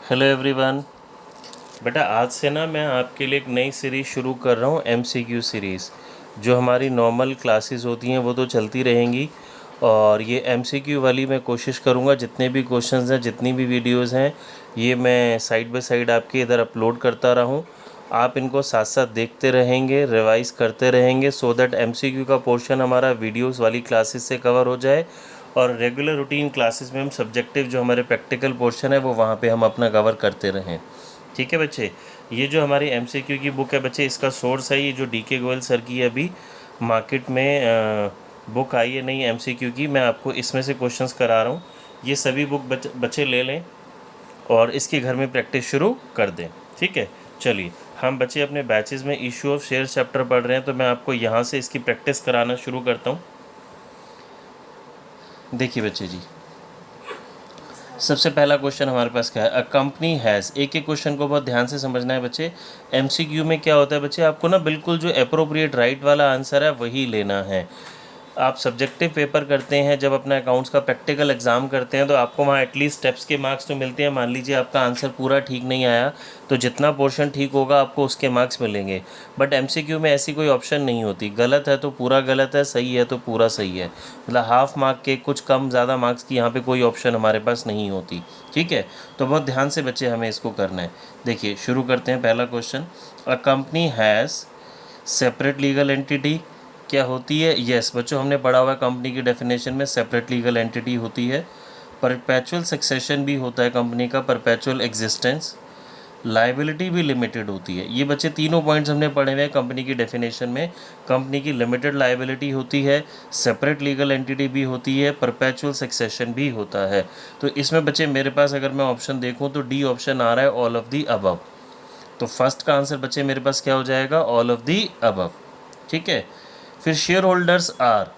Hello everyone. बेटा आज से ना मैं आपके लिए एक नई सीरीज़ शुरू कर रहा हूँ एमसीक्यू सीरीज़। जो हमारी नॉर्मल क्लासेस होती हैं वो तो चलती रहेंगी, और ये एमसीक्यू वाली मैं कोशिश करूँगा जितने भी क्वेश्चंस हैं, जितनी भी वीडियोस हैं, ये मैं साइड बाय साइड आपके इधर अपलोड करता रहूँ। आप इनको साथ साथ देखते रहेंगे, रिवाइज़ करते रहेंगे, सो दैट एमसीक्यू का पोर्शन हमारा वीडियोस वाली क्लासेस से कवर हो जाए, और रेगुलर रूटीन क्लासेस में हम सब्जेक्टिव जो हमारे प्रैक्टिकल पोर्शन है वो वहाँ पे हम अपना कवर करते रहें। ठीक है बच्चे, ये जो हमारी एमसीक्यू की बुक है बच्चे, इसका सोर्स है ये जो डीके गोयल सर की अभी मार्केट में बुक आई है नई एमसीक्यू की। मैं आपको इसमें से क्वेश्चंस करा रहा हूँ। ये सभी बुक बच्चे ले लें और इसकी घर में प्रैक्टिस शुरू कर दें। ठीक है, चलिए हम बच्चे अपने बैचेस में इशू ऑफ शेयर चैप्टर पढ़ रहे हैं, तो मैं आपको यहाँ से इसकी प्रैक्टिस कराना शुरू करता हूँ। देखिए बच्चे जी, सबसे पहला क्वेश्चन हमारे पास क्या है, अ कंपनी हैज़। एक एक क्वेश्चन को बहुत ध्यान से समझना है बच्चे। एमसीक्यू में क्या होता है बच्चे, आपको ना बिल्कुल जो अप्रोप्रिएट राइट वाला आंसर है वही लेना है। आप सब्जेक्टिव पेपर करते हैं, जब अपना अकाउंट्स का प्रैक्टिकल एग्जाम करते हैं, तो आपको वहाँ एटलीस्ट स्टेप्स के मार्क्स तो मिलते हैं। मान लीजिए आपका आंसर पूरा ठीक नहीं आया, तो जितना पोर्शन ठीक होगा आपको उसके मार्क्स मिलेंगे। बट एमसीक्यू में ऐसी कोई ऑप्शन नहीं होती, गलत है तो पूरा गलत है, सही है तो पूरा सही है। मतलब हाफ मार्क के कुछ कम ज़्यादा मार्क्स की यहाँ पे कोई ऑप्शन हमारे पास नहीं होती। ठीक है, तो बहुत ध्यान से बच्चे हमें इसको करना है। देखिए शुरू करते हैं। पहला question, a company has separate legal entity क्या होती है। यस बच्चों, हमने पढ़ा हुआ है कंपनी की डेफिनेशन में सेपरेट लीगल एंटिटी होती है। परपेचुअल सक्सेशन भी होता है कंपनी का, परपेचुअल एग्जिस्टेंस। लाइबिलिटी भी लिमिटेड होती है। ये बच्चे तीनों पॉइंट्स हमने पढ़े हुए हैं कंपनी की डेफिनेशन में। कंपनी की लिमिटेड लाइबिलिटी होती है, सेपरेट लीगल एंटिटी भी होती है, परपेचुअल सक्सेशन भी होता है। तो इसमें बच्चे मेरे पास अगर मैं ऑप्शन देखूँ तो डी ऑप्शन आ रहा है, ऑल ऑफ दी अबव। तो फर्स्ट का आंसर बच्चे मेरे पास क्या हो जाएगा, ऑल ऑफ दी अबव। ठीक है, फिर share holders are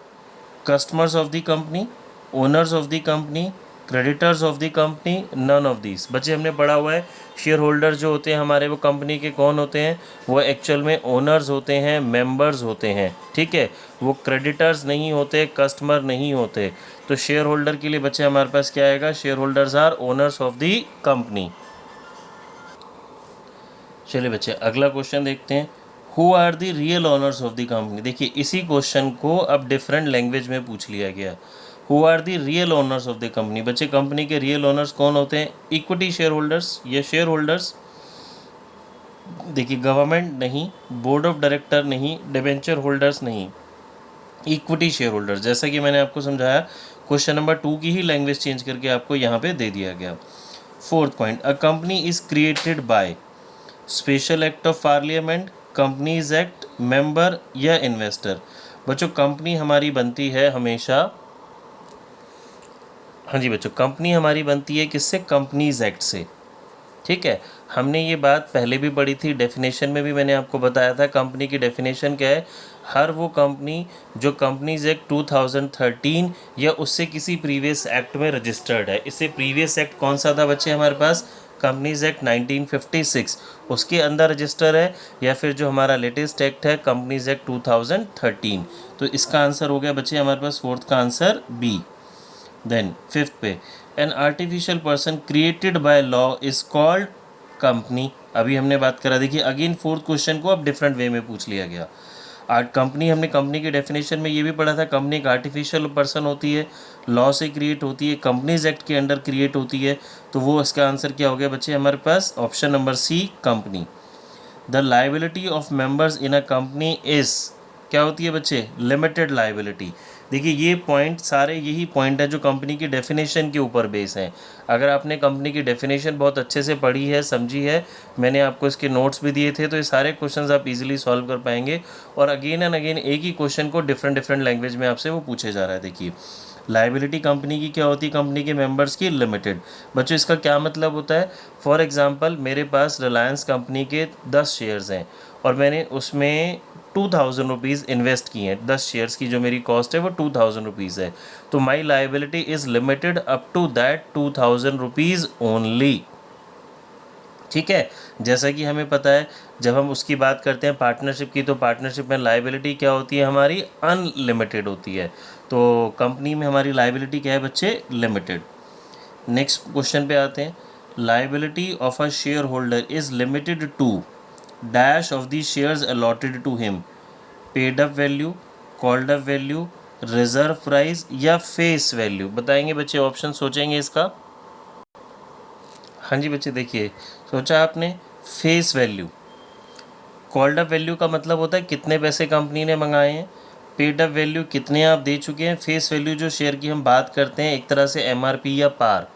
customers of the company, owners of the company, creditors of the company, none of this. बच्चे हमने पढ़ा हुआ है शेयर होल्डर जो होते हैं हमारे, वो कंपनी के कौन होते हैं, वो एक्चुअल में ओनर्स होते हैं, मेंबर्स होते हैं। ठीक है, वो क्रेडिटर्स नहीं होते, कस्टमर नहीं होते। तो शेयर होल्डर के लिए बच्चे हमारे पास क्या आएगा, share holders are owners of the company. चलिए बच्चे अगला क्वेश्चन देखते हैं, who are the real owners of the company. देखिए इसी क्वेश्चन को अब डिफरेंट लैंग्वेज में पूछ लिया गया। Who are the real owners of the company. बच्चे कंपनी के रियल ओनर्स कौन होते हैं, इक्विटी शेयर होल्डर्स या शेयर होल्डर्स। देखिए गवर्नमेंट नहीं, बोर्ड ऑफ डायरेक्टर नहीं, डिबेंचर होल्डर्स नहीं, इक्विटी शेयर होल्डर्स। जैसा कि मैंने आपको समझाया, क्वेश्चन नंबर 2 की ही लैंग्वेज चेंज करके आपको यहाँ पे दे दिया गया। Fourth point, a company is created by special act of parliament, companies act, member या इन्वेस्टर। बच्चों कंपनी हमारी बनती है हमेशा, हाँ जी बच्चों, कंपनी हमारी बनती है किससे, कंपनीज एक्ट से। ठीक है, हमने ये बात पहले भी पढ़ी थी, डेफिनेशन में भी मैंने आपको बताया था। कंपनी की डेफिनेशन क्या है, हर वो कंपनी जो कंपनीज एक्ट 2013 या उससे किसी प्रीवियस एक्ट में रजिस्टर्ड है। इससे प्रीवियस एक्ट कौन सा था बच्चे हमारे पास, कंपनीज एक्ट 1956, उसके अंदर रजिस्टर है, या फिर जो हमारा लेटेस्ट एक्ट है कंपनीज एक्ट 2013। तो इसका आंसर हो गया बच्चे हमारे पास फोर्थ का आंसर बी। देन फिफ्थ पे, an artificial person created by law is called company. अभी हमने बात करा, देखिए अगेन फोर्थ क्वेश्चन को अब डिफरेंट वे में पूछ लिया गया। आर्ट कंपनी, हमने कंपनी की डेफिनेशन में ये भी पढ़ा था, कंपनी एक आर्टिफिशियल पर्सन होती है, लॉ से क्रिएट होती है, कंपनीज एक्ट के अंडर क्रिएट होती है। तो वो इसका आंसर क्या हो गया बच्चे हमारे पास, option number C, company. The liability of members in a company is क्या होती है बच्चे, लिमिटेड लाइबिलिटी। देखिए ये पॉइंट सारे यही पॉइंट है जो कंपनी की डेफिनेशन के ऊपर बेस हैं। अगर आपने कंपनी की डेफिनेशन बहुत अच्छे से पढ़ी है, समझी है, मैंने आपको इसके नोट्स भी दिए थे, तो ये सारे क्वेश्चंस आप इजीली सॉल्व कर पाएंगे। और अगेन एंड अगेन एक ही क्वेश्चन को डिफरेंट डिफरेंट लैंग्वेज में आपसे वो पूछे जा रहा है। देखिए लाइबिलिटी कंपनी की क्या होती है, कंपनी के मेंबर्स की लिमिटेड। बच्चों इसका क्या मतलब होता है, फॉर एग्जांपल मेरे पास रिलायंस कंपनी के 10 शेयर्स हैं और मैंने उसमें 2000 रुपीज़ इन्वेस्ट किए हैं। 10 शेयर्स की जो मेरी कॉस्ट है वो 2000 रुपीज़ है। तो my liability is limited up to that 2000 rupees only. ठीक है, जैसा कि हमें पता है जब हम उसकी बात करते हैं पार्टनरशिप की, तो पार्टनरशिप में लाइबिलिटी क्या होती है हमारी, अनलिमिटेड होती है। तो कंपनी में हमारी लाइबिलिटी क्या है बच्चे, लिमिटेड। नेक्स्ट क्वेश्चन पे आते हैं, liability of a share holder is limited to dash of the shares allotted to him, paid up value, called up value, reserve price or face value. बताएंगे बच्चे, ऑप्शन सोचेंगे इसका। हाँ जी बच्चे देखिए, सोचा आपने face value. Called up value का मतलब होता है कितने पैसे कंपनी ने मंगाए हैं, पेड अप वैल्यू कितने आप दे चुके हैं, फेस वैल्यू जो शेयर की हम बात करते हैं एक तरह से एमआरपी या पार।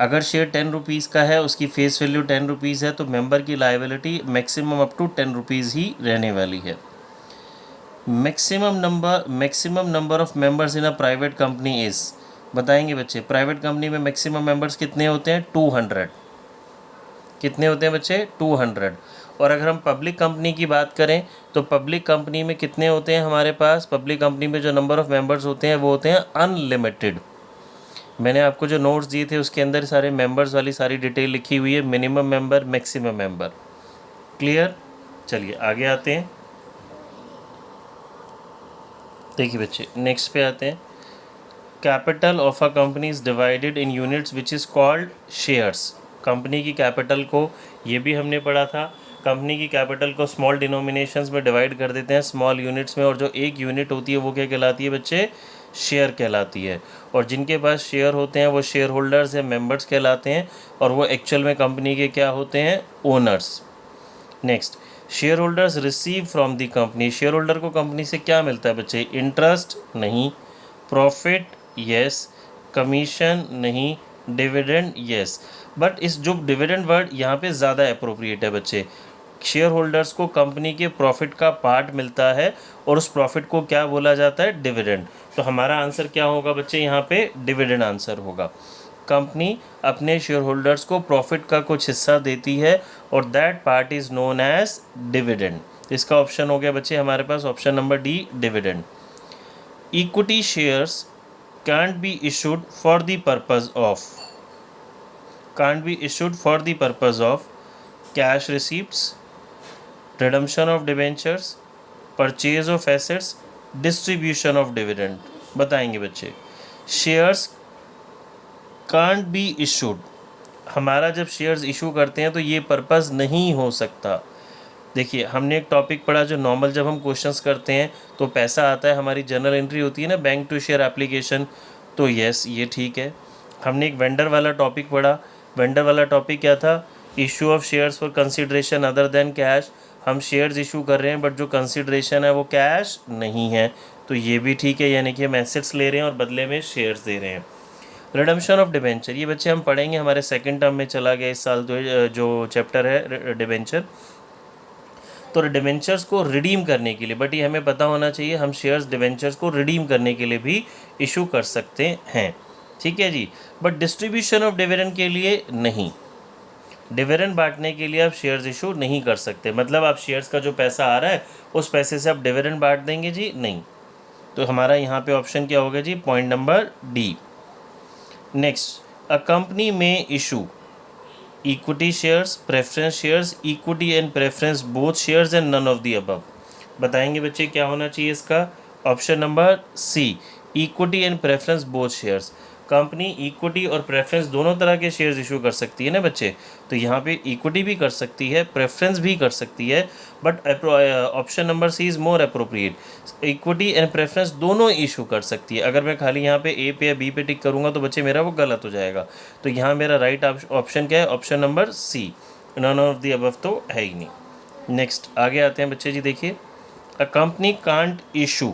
अगर शेयर 10 रुपीज़ का है, उसकी फेस वैल्यू 10 रुपीज़ है, तो मेंबर की liability maximum up to 10 rupees ही रहने वाली है। Maximum number of members in a private company is, बताएंगे बच्चे, प्राइवेट कंपनी में मैक्सिमम मेंबर्स कितने होते हैं, 200। कितने होते हैं बच्चे, 200। और अगर हम पब्लिक कंपनी की बात करें तो पब्लिक कंपनी में कितने होते हैं हमारे पास, पब्लिक कंपनी में जो नंबर ऑफ़ मेंबर्स होते हैं वो होते हैं अनलिमिटेड। मैंने आपको जो नोट्स दिए थे उसके अंदर सारे मेंबर्स वाली सारी डिटेल लिखी हुई है, minimum member, maximum member. Clear. चलिए आगे आते हैं। देखिए बच्चे नेक्स्ट पे आते हैं। Capital of a company is divided in units which is called shares. Company की कैपिटल को, ये भी हमने पढ़ा था, कंपनी की कैपिटल को स्मॉल डिनोमिनेशंस में डिवाइड कर देते हैं, स्मॉल यूनिट्स में, और जो एक यूनिट होती है वो क्या कहलाती है बच्चे, शेयर कहलाती है। और जिनके पास शेयर होते हैं वो शेयर होल्डर्स या मेंबर्स कहलाते हैं, और वो एक्चुअल में कंपनी के क्या होते हैं, owners. Next, share holders receive from the company. Share holder को कंपनी से क्या मिलता है बच्चे, इंटरेस्ट नहीं, प्रॉफिट यस, कमीशन नहीं, डिविडेंड यस। बट इस जो डिविडेंड वर्ड यहाँ पे ज़्यादा अप्रोप्रिएट है बच्चे। शेयर होल्डर्स को कंपनी के प्रॉफिट का पार्ट मिलता है और उस प्रॉफिट को क्या बोला जाता है, डिविडेंड। तो हमारा आंसर क्या होगा बच्चे, यहाँ पे डिविडेंड आंसर होगा। कंपनी अपने शेयर होल्डर्स को प्रॉफिट का कुछ हिस्सा देती है और that part is known as dividend. इसका ऑप्शन हो गया बच्चे हमारे पास option number D, dividend. Equity shares can't be issued for the purpose of cash receipts, redemption of debentures, purchase of assets, distribution of dividend। बताएंगे बच्चे, shares can't be issued, हमारा जब शेयर्स इशू करते हैं तो ये पर्पज़ नहीं हो सकता। देखिए हमने एक टॉपिक पढ़ा जो नॉर्मल जब हम क्वेश्चंस करते हैं तो पैसा आता है, हमारी जनरल एंट्री होती है ना, बैंक टू शेयर एप्लीकेशन, तो यस ये ठीक है। हमने एक वेंडर वाला टॉपिक पढ़ा, वेंडर वाला टॉपिक क्या था, issue of shares for consideration other than cash. हम शेयर्स इशू कर रहे हैं बट जो कंसिडरेशन है वो कैश नहीं है, तो ये भी ठीक है, यानी कि हम एसेट्स ले रहे हैं और बदले में शेयर्स दे रहे हैं। रिडम्पशन ऑफ डिबेंचर, ये बच्चे हम पढ़ेंगे, हमारे सेकेंड टर्म में चला गया इस साल, तो जो चैप्टर है डिबेंचर। तो डिबेंचर्स को रिडीम करने के लिए, बट ये हमें पता होना चाहिए, हम शेयर्स डिबेंचर्स को रिडीम करने के लिए भी इशू कर सकते हैं, ठीक है जी। बट डिस्ट्रीब्यूशन ऑफ डिविडेंड के लिए नहीं, डिविडेंड बांटने के लिए आप शेयर्स इशू नहीं कर सकते। मतलब आप शेयर्स का जो पैसा आ रहा है उस पैसे से आप डिविडेंड बांट देंगे जी, नहीं। तो हमारा यहाँ पे ऑप्शन क्या होगा जी, point number D. Next, a company में issue equity shares, preference shares, equity and preference both shares and none of the above. बताएंगे बच्चे क्या होना चाहिए इसका, option number C, equity and preference both shares. Company equity और preference दोनों तरह के शेयर्स इशू कर सकती है ना बच्चे, तो यहाँ पे इक्विटी भी कर सकती है, प्रेफरेंस भी कर सकती है, but option number C is more appropriate. Equity and preference दोनों इशू कर सकती है। अगर मैं खाली यहाँ पे ए पे या बी पे टिक करूँगा तो बच्चे मेरा वो गलत हो जाएगा। तो यहाँ मेरा राइट ऑप्शन क्या है, option number C, none of the above तो है ही नहीं। नेक्स्ट आगे आते हैं बच्चे जी, देखिए, a company can't issue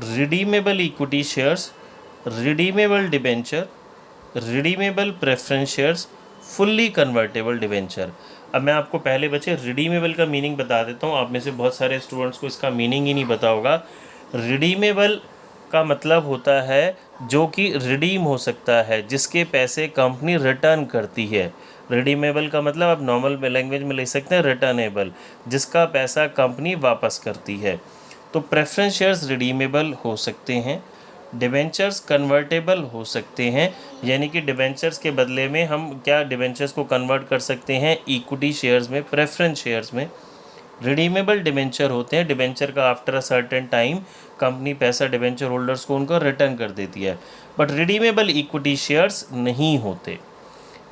redeemable equity shares, redeemable debenture, redeemable preference shares, fully convertible debenture. अब मैं आपको पहले बच्चे रिडीमेबल का मीनिंग बता देता हूँ, आप में से बहुत सारे स्टूडेंट्स को इसका मीनिंग ही नहीं पता होगा। रिडीमेबल का मतलब होता है जो कि रिडीम हो सकता है, जिसके पैसे कंपनी रिटर्न करती है। रिडीमेबल का मतलब आप नॉर्मल लैंग्वेज में ले सकते हैं रिटर्नेबल, जिसका पैसा कंपनी वापस करती है। तो प्रेफरेंस शेयर्स रिडीमेबल हो सकते हैं, डिबेंचर्स कन्वर्टेबल हो सकते हैं, यानी कि डिबेंचर्स के बदले में हम क्या डिबेंचर्स को कन्वर्ट कर सकते हैं इक्विटी शेयर्स में, प्रेफरेंस शेयर्स में। रिडीमेबल डिबेंचर होते हैं, डिबेंचर का after a certain time company पैसा डिबेंचर होल्डर्स को उनको रिटर्न कर देती है, बट रिडीमेबल इक्विटी शेयर्स नहीं होते।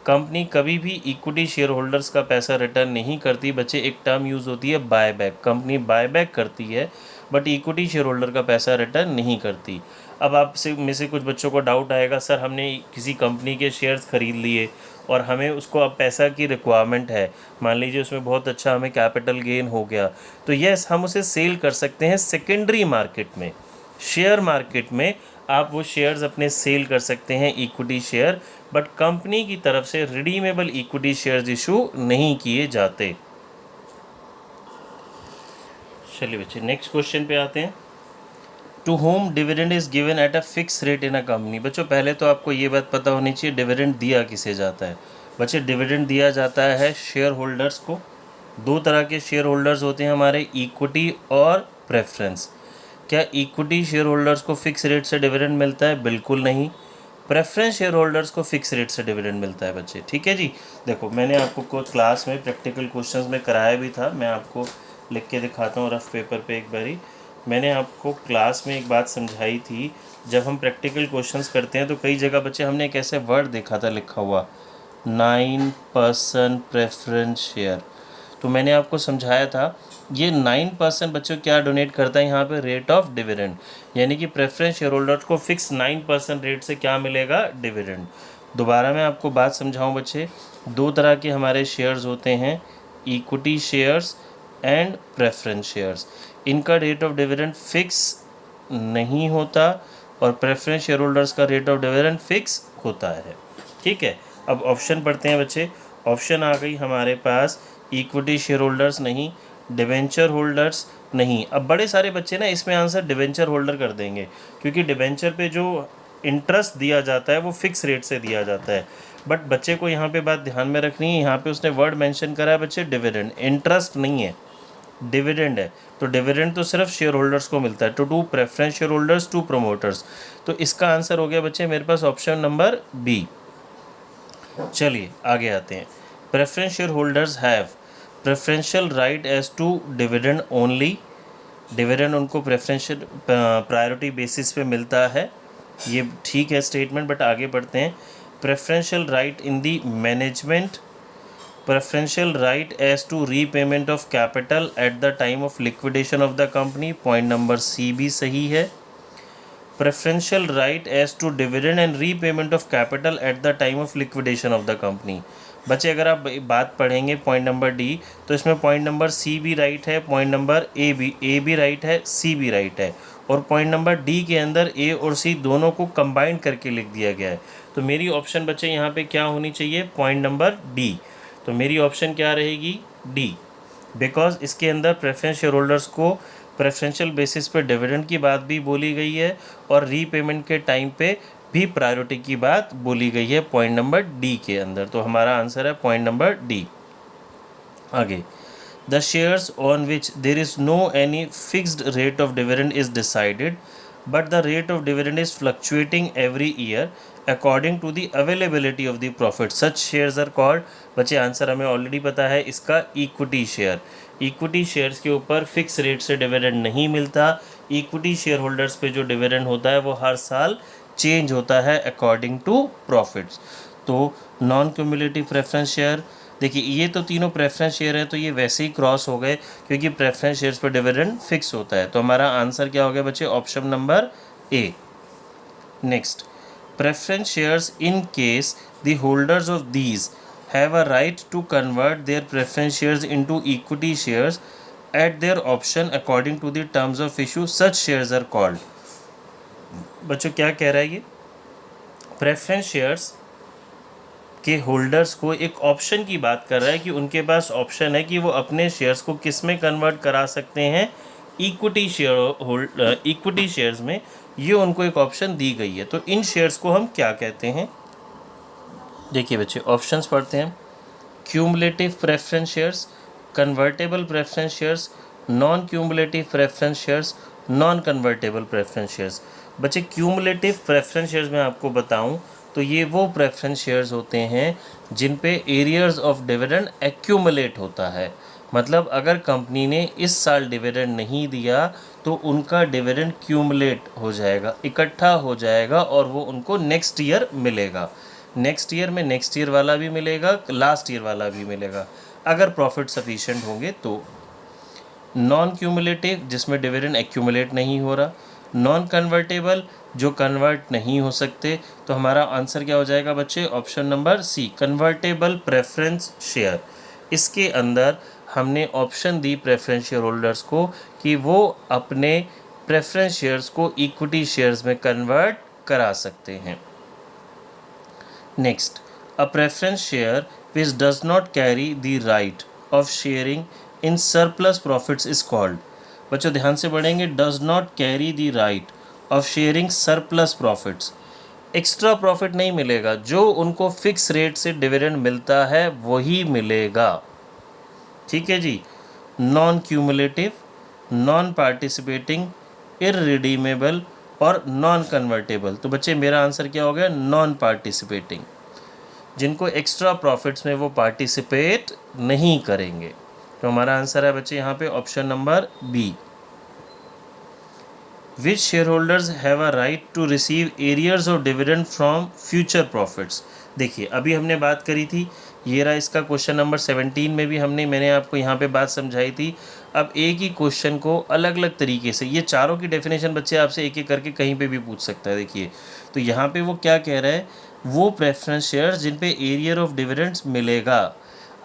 कंपनी कभी भी इक्विटी शेयर होल्डर्स का पैसा रिटर्न नहीं करती बच्चे। एक टर्म यूज़ होती है buy back, company buy back करती है बट इक्विटी शेयर होल्डर का पैसा रिटर्न नहीं करती। अब आप में से कुछ बच्चों को डाउट आएगा, सर हमने किसी कंपनी के शेयर्स खरीद लिए और हमें उसको अब पैसा की रिक्वायरमेंट है, मान लीजिए उसमें बहुत अच्छा हमें कैपिटल गेन हो गया, तो यस हम उसे सेल कर सकते हैं सेकेंडरी मार्केट में। शेयर मार्केट में आप वो शेयर्स अपने सेल कर सकते हैं इक्विटी शेयर, बट कंपनी की तरफ से रिडीमेबल इक्विटी शेयर्स इशू नहीं किए जाते। चलिए बच्चे नेक्स्ट क्वेश्चन पे आते हैं। To whom dividend is given at a fix rate in a company. बच्चों पहले तो आपको ये बात पता होनी चाहिए डिविडेंड दिया किसे जाता है। बच्चे डिविडेंड दिया जाता है शेयर होल्डर्स को। दो तरह के शेयर होल्डर्स होते हैं हमारे, इक्विटी और प्रेफरेंस। क्या इक्विटी शेयर होल्डर्स को फिक्स रेट से डिविडेंड मिलता है? बिल्कुल नहीं। प्रेफरेंस शेयर होल्डर्स को फिक्स रेट से डिविडेंड मिलता है बच्चे, ठीक है जी। देखो मैंने आपको क्लास में प्रैक्टिकल क्वेश्चंस में कराया भी था, मैं आपको लिख के दिखाता हूँ रफ पेपर पे एक बारी। मैंने आपको क्लास में एक बात समझाई थी, जब हम प्रैक्टिकल क्वेश्चंस करते हैं तो कई जगह बच्चे हमने एक ऐसे वर्ड देखा था लिखा हुआ 9% प्रेफरेंस शेयर। तो मैंने आपको समझाया था ये 9% बच्चों क्या डोनेट करता है यहाँ पे? Rate of dividend. यानी कि प्रेफरेंस शेयर होल्डर्स को फिक्स 9% रेट से क्या मिलेगा? डिविडेंड। दोबारा मैं आपको बात समझाऊं बच्चे, दो तरह के हमारे शेयर्स होते हैं, equity shares and preference shares. इनका रेट ऑफ डिविडेंड फिक्स नहीं होता और प्रेफरेंस शेयर होल्डर्स का रेट ऑफ डिविडेंड फिक्स होता है, ठीक है। अब ऑप्शन पढ़ते हैं बच्चे। ऑप्शन आ गई हमारे पास, इक्विटी शेयर होल्डर्स नहीं, डिवेंचर होल्डर्स नहीं। अब बड़े सारे बच्चे ना इसमें आंसर डिवेंचर होल्डर कर देंगे, क्योंकि डिवेंचर पे जो इंटरेस्ट दिया जाता है वो फिक्स रेट से दिया जाता है। बट बच्चे को यहाँ पे बात ध्यान में रखनी है, यहाँ पे उसने वर्ड मेंशन करा है बच्चे डिविडेंड, इंटरेस्ट नहीं है, डिविडेंड है। तो डिविडेंड तो सिर्फ शेयर होल्डर्स को मिलता है, to preference share holders, to promoters. तो इसका आंसर हो गया बच्चे मेरे पास ऑप्शन नंबर बी। चलिए आगे आते हैं। Preference share holders have preferential right as to dividend only. Dividend उनको प्रेफरेंशियल प्रायोरिटी बेसिस पे मिलता है, ये ठीक है स्टेटमेंट, बट आगे बढ़ते हैं। Preferential right in the management, preferential right as to repayment of capital at the time of liquidation of the company, point number C भी सही है। Preferential right as to dividend and repayment of capital at the time of liquidation of the company. बच्चे अगर आप बात पढ़ेंगे point number D, तो इसमें पॉइंट नंबर सी भी राइट है, पॉइंट नंबर ए भी राइट है, सी भी राइट है, और पॉइंट नंबर डी के अंदर ए और सी दोनों को कंबाइन करके लिख दिया गया है। तो मेरी ऑप्शन बच्चे यहाँ पे क्या होनी चाहिए? Point number D. तो मेरी ऑप्शन क्या रहेगी? डी, बिकॉज इसके अंदर प्रेफरेंस शेयर होल्डर्स को प्रेफरेंशियल बेसिस पे डिविडेंड की बात भी बोली गई है और रीपेमेंट के टाइम पे भी प्रायोरिटी की बात बोली गई है पॉइंट नंबर डी के अंदर। तो हमारा आंसर है पॉइंट नंबर डी। आगे, the shares on which there is no any fixed rate of dividend is decided but the rate of dividend is fluctuating every year according to the availability of the profit, such shares are called. बच्चे answer हमें already पता है इसका, equity share. Equity shares के ऊपर fix rate से dividend नहीं मिलता। इक्विटी शेयर होल्डर्स पे जो डिविडेंड होता है वो हर साल चेंज होता है अकॉर्डिंग टू प्रॉफिट्स। तो नॉन क्यूमुलेटिव प्रेफरेंस शेयर, देखिए ये तो तीनों प्रेफरेंस शेयर हैं तो ये वैसे ही क्रॉस हो गए क्योंकि प्रेफरेंस शेयर्स पर डिविडेंड फिक्स होता है। तो हमारा आंसर क्या हो गया बच्चे? Option number A. Next, preference shares in case the holders of these have a right to convert their preference shares into equity shares at their option according to the terms of issue, such shares are called। बच्चों क्या कह रहा है ये? Preference shares के holders को एक option की बात कर रहा है कि उनके पास ऑप्शन है कि वो अपने शेयर्स को किस में कन्वर्ट करा सकते हैं? इक्विटी शेयर्स में। ये उनको एक ऑप्शन दी गई है। तो इन शेयर्स को हम क्या कहते हैं? देखिए बच्चे ऑप्शंस पढ़ते हैं। Cumulative preference shares, convertible preference shares, non cumulative preference shares, non convertible preference shares. बच्चे क्यूमुलेटिव प्रेफरेंस शेयर्स में आपको बताऊं तो ये वो प्रेफरेंस शेयर्स होते हैं जिन पे एरियर्स ऑफ डिविडेंड एक्यूमुलेट होता है। मतलब अगर कंपनी ने इस साल डिविडेंड नहीं दिया तो उनका डिविडेंड क्यूमुलेट हो जाएगा, इकट्ठा हो जाएगा और वो उनको नेक्स्ट ईयर मिलेगा। नेक्स्ट ईयर में नेक्स्ट ईयर वाला भी मिलेगा, लास्ट ईयर वाला भी मिलेगा, अगर प्रॉफिट सफिशिएंट होंगे तो। नॉन क्यूमुलेटिव, जिसमें डिविडेंड एक्यूमुलेट नहीं हो रहा। नॉन कन्वर्टेबल, जो कन्वर्ट नहीं हो सकते। तो हमारा आंसर क्या हो जाएगा बच्चे? Option number C, convertible preference share. इसके अंदर हमने ऑप्शन दी प्रेफरेंस शेयर होल्डर्स को कि वो अपने प्रेफरेंस शेयर्स को इक्विटी शेयर्स में कन्वर्ट करा सकते हैं। Next, a preference share which does not carry the right of sharing in surplus profits is called. बच्चों ध्यान से पढ़ेंगे, does not carry the right of sharing surplus profits. Extra profit नहीं मिलेगा, जो उनको फिक्स रेट से डिविडेंड मिलता है वही मिलेगा। ठीक है जी। Non cumulative, non participating, irredeemable और नॉन कन्वर्टेबल। तो बच्चे मेरा आंसर क्या हो गया? नॉन पार्टिसिपेटिंग, जिनको एक्स्ट्रा प्रॉफिट्स में वो पार्टिसिपेट नहीं करेंगे। तो हमारा आंसर है बच्चे यहाँ पे option number B. Which share holders have a right to receive arrears of dividend from future profits. देखिए अभी हमने बात करी थी, ये रहा इसका क्वेश्चन नंबर 17 में भी मैंने आपको यहाँ पे बात समझाई थी। अब एक ही क्वेश्चन को अलग अलग तरीके से, ये चारों की डेफिनेशन बच्चे आपसे एक एक करके कहीं पे भी पूछ सकता है। देखिए तो यहाँ पे वो क्या कह रहा है, वो प्रेफरेंस शेयर्स जिन पे एरियर ऑफ डिविडेंड्स मिलेगा।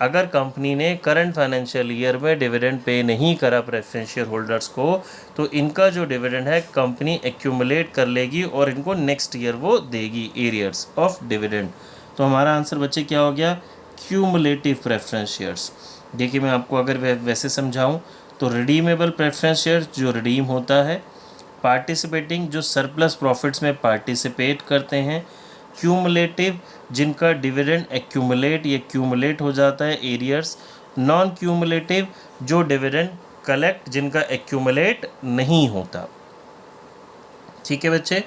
अगर कंपनी ने करंट फाइनेंशियल ईयर में डिविडेंड पे नहीं करा प्रेफरेंस शेयर होल्डर्स को, तो इनका जो डिविडेंड है कंपनी एक्यूमुलेट कर लेगी और इनको नेक्स्ट ईयर वो देगी एरियर्स ऑफ डिविडेंड। तो हमारा आंसर बच्चे क्या हो गया? Cumulative preference shares. देखिए मैं आपको अगर वैसे समझाऊं तो रिडीमेबल प्रेफरेंस शेयर जो रिडीम होता है, पार्टिसिपेटिंग जो सरप्लस प्रॉफिट्स में पार्टिसिपेट करते हैं, क्यूमुलेटिव जिनका डिविडेंड एक्यूमुलेट या क्यूमुलेट हो जाता है एरियर्स, नॉन क्यूमुलेटिव जो डिविडेंड कलेक्ट जिनका एक्यूमुलेट नहीं होता। ठीक है बच्चे,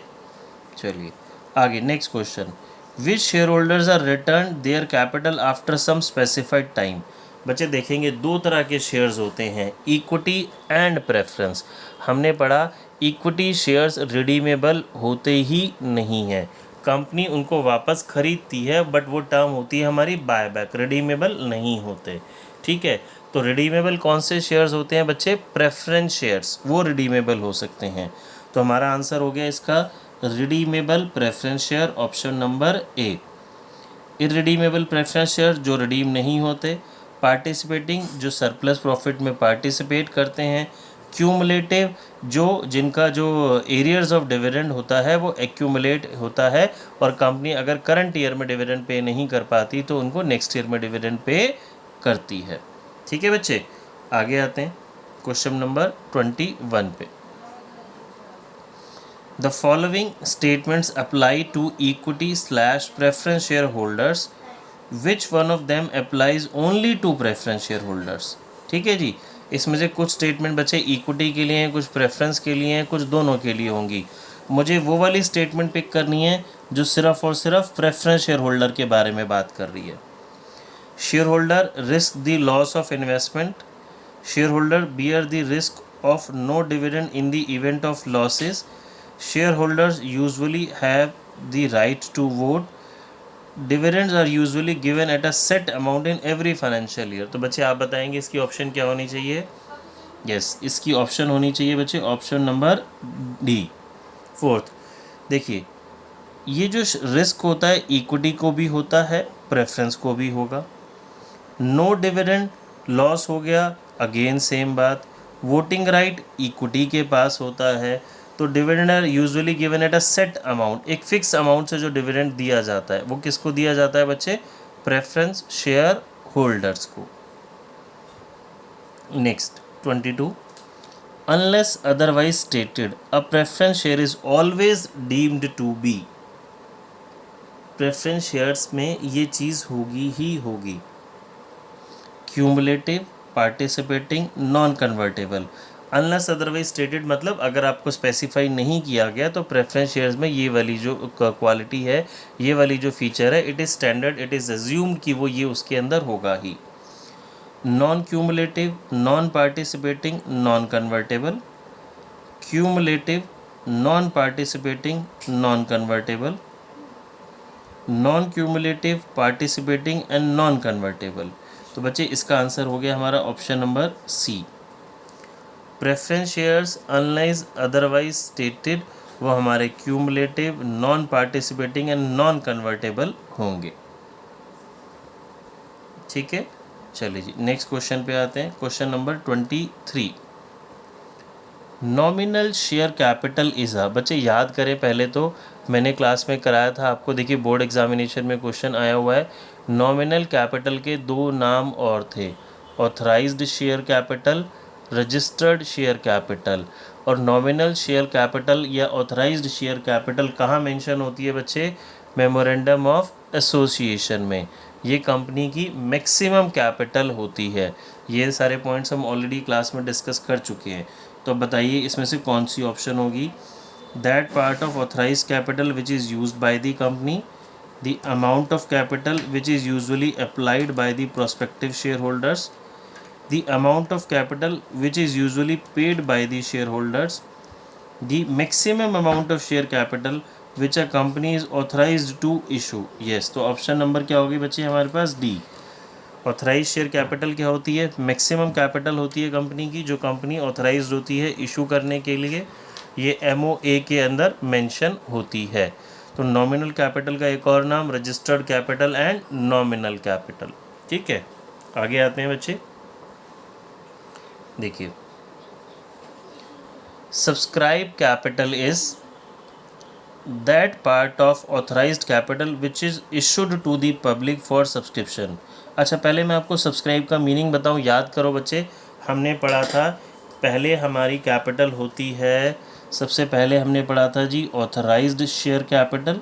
चलिए आगे next question. Which share holders are return their capital after some specified time. बच्चे देखेंगे दो तरह के शेयर्स होते हैं, इक्विटी एंड प्रेफरेंस। हमने पढ़ा इक्विटी शेयर्स रिडीमेबल होते ही नहीं हैं, कंपनी उनको वापस खरीदती है, बट वो टर्म होती है हमारी बायबैक, रिडीमेबल नहीं होते। ठीक है, तो रिडीमेबल कौन से शेयर्स होते हैं बच्चे? प्रेफरेंस शेयर्स, वो रिडीमेबल हो सकते हैं। तो हमारा आंसर हो गया इसका redeemable preference share, option number A. Irredeemable preference share जो रिडीम नहीं होते, पार्टिसिपेटिंग जो सरप्लस प्रॉफिट में पार्टिसिपेट करते हैं, क्यूमुलेटिव जो जिनका जो एरियर्स ऑफ डिविडेंड होता है वो एक्यूमुलेट होता है और कंपनी अगर करंट ईयर में डिविडेंड पे नहीं कर पाती तो उनको नेक्स्ट ईयर में डिविडेंड पे करती है। ठीक है बच्चे, आगे आते हैं क्वेश्चन नंबर 21 पे। The following statements apply to equity/preference shareholders. Which one of them applies only to preference shareholders? ठीक है जी, इसमें से कुछ स्टेटमेंट बच्चे इक्विटी के लिए हैं, कुछ प्रेफरेंस के लिए हैं, कुछ दोनों के लिए होंगी। मुझे वो वाली स्टेटमेंट पिक करनी है जो सिर्फ और सिर्फ प्रेफरेंस शेयर होल्डर के बारे में बात कर रही है। Share holder risk the loss of investment, share holder bear the risk of no dividend in the event of losses, shareholders usually have the right to vote, dividends are usually given at a set amount in every financial year। तो बच्चे आप बताएंगे इसकी option क्या होनी चाहिए? Yes, इसकी option होनी चाहिए बच्चे ऑप्शन नंबर डी, फोर्थ। देखिए ये जो रिस्क होता है इक्विटी को भी होता है, प्रेफरेंस को भी होगा। नो डिविडेंड लॉस हो गया, अगेन सेम बात। वोटिंग राइट इक्विटी के पास होता है, तो dividend are usually given at a set amount, एक फिक्स अमाउंट से जो डिविडेंड दिया जाता है वो किसको दिया जाता है बच्चे? प्रेफरेंस शेयर होल्डर्स को। Next 22, unless otherwise stated a preference share is always deemed to be. Preference shares में ये चीज़ होगी ही होगी, cumulative, participating, non convertible. Unless otherwise stated मतलब अगर आपको स्पेसिफाई नहीं किया गया तो प्रेफरेंस शेयर्स में ये वाली जो क्वालिटी है, ये वाली जो फीचर है, it is standard, it is assumed कि वो ये उसके अंदर होगा ही। Non cumulative, non participating, non convertible, cumulative, non participating, non convertible, non cumulative, participating and non convertible. तो बच्चे इसका आंसर हो गया हमारा option number C. Preference shares unless otherwise stated वो हमारे cumulative, non participating and non convertible होंगे। ठीक है, चलिए जी नेक्स्ट क्वेश्चन पे आते हैं। Question number 23, nominal share capital is a, बच्चे याद करें पहले तो मैंने क्लास में कराया था आपको, देखिए बोर्ड एग्जामिनेशन में क्वेश्चन आया हुआ है। नॉमिनल कैपिटल के दो नाम और थे, authorised share capital, registered share capital. और नॉमिनल शेयर कैपिटल या ऑथराइज्ड शेयर कैपिटल कहाँ मेंशन होती है बच्चे? मेमोरेंडम ऑफ एसोसिएशन में। ये कंपनी की मैक्सिमम कैपिटल होती है। ये सारे पॉइंट्स हम ऑलरेडी क्लास में डिस्कस कर चुके हैं। तो बताइए इसमें से कौन सी ऑप्शन होगी? That part of authorise capital which is used by the company, the amount of capital which is usually applied by the prospective share holders, the amount of capital which is usually paid by the shareholders, the maximum amount of share capital which a company is authorized to issue। yes, तो option number क्या होगी बच्चे हमारे पास? D. Authorise share capital क्या होती है? Maximum capital होती है कंपनी की, जो कंपनी ऑथराइज होती है इशू करने के लिए। ये MOA के अंदर मेंशन होती है। तो नॉमिनल कैपिटल का एक और नाम registered capital and nominal capital. ठीक है, आगे आते हैं बच्चे। देखिए, subscribe capital is that part of authorized capital which is issued to the public for subscription. अच्छा, पहले मैं आपको सब्सक्राइब का मीनिंग बताऊं, याद करो बच्चे, हमने पढ़ा था पहले हमारी कैपिटल होती है, सबसे पहले हमने पढ़ा था जी ऑथराइज्ड शेयर कैपिटल,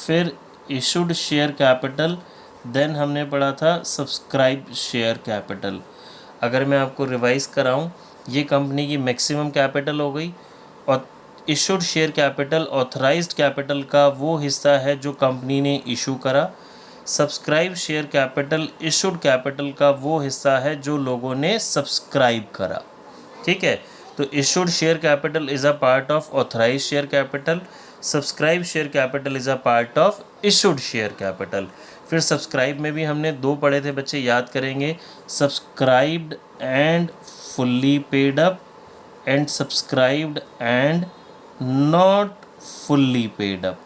फिर इशूड शेयर कैपिटल, देन हमने पढ़ा था सब्सक्राइब शेयर कैपिटल। अगर मैं आपको रिवाइज़ कराऊं, ये कंपनी की मैक्सिमम कैपिटल हो गई, और issued share capital authorised capital का वो हिस्सा है जो कंपनी ने इशू करा। Subscribe share capital issued capital का वो हिस्सा है जो लोगों ने सब्सक्राइब करा। ठीक है, तो issued share capital is a part of authorise share capital, subscribe share capital is a part of issued share capital. फिर सब्सक्राइब में भी हमने दो पढ़े थे बच्चे, याद करेंगे, subscribed and fully paid up and subscribed and not fully paid up.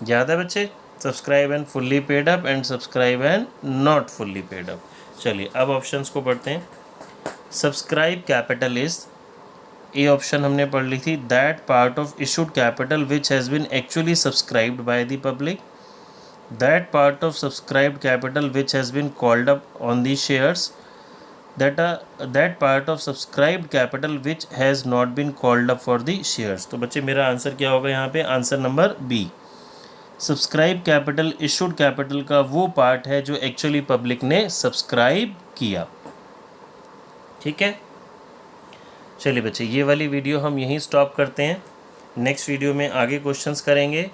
याद है बच्चे? Subscribe and fully paid up and subscribe and not fully paid up. चलिए अब ऑप्शंस को पढ़ते हैं। Subscribe capital is, A option हमने पढ़ ली थी, that part of issued capital which has been actually subscribed by the public, that part of subscribed capital which has been called up on the shares, that part of subscribed capital which has not been called up for the shares। तो बच्चे मेरा answer क्या होगा यहाँ पे? Answer number B. Subscribe capital issued capital का वो part है जो एक्चुअली पब्लिक ने सब्सक्राइब किया। ठीक है, चलिए बच्चे ये वाली वीडियो हम यहीं स्टॉप करते हैं। नेक्स्ट वीडियो में आगे क्वेश्चंस करेंगे।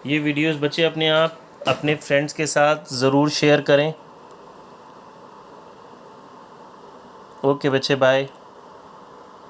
ये वीडियोस बच्चे अपने आप अपने फ्रेंड्स के साथ ज़रूर शेयर करें। ओके बच्चे, बाय।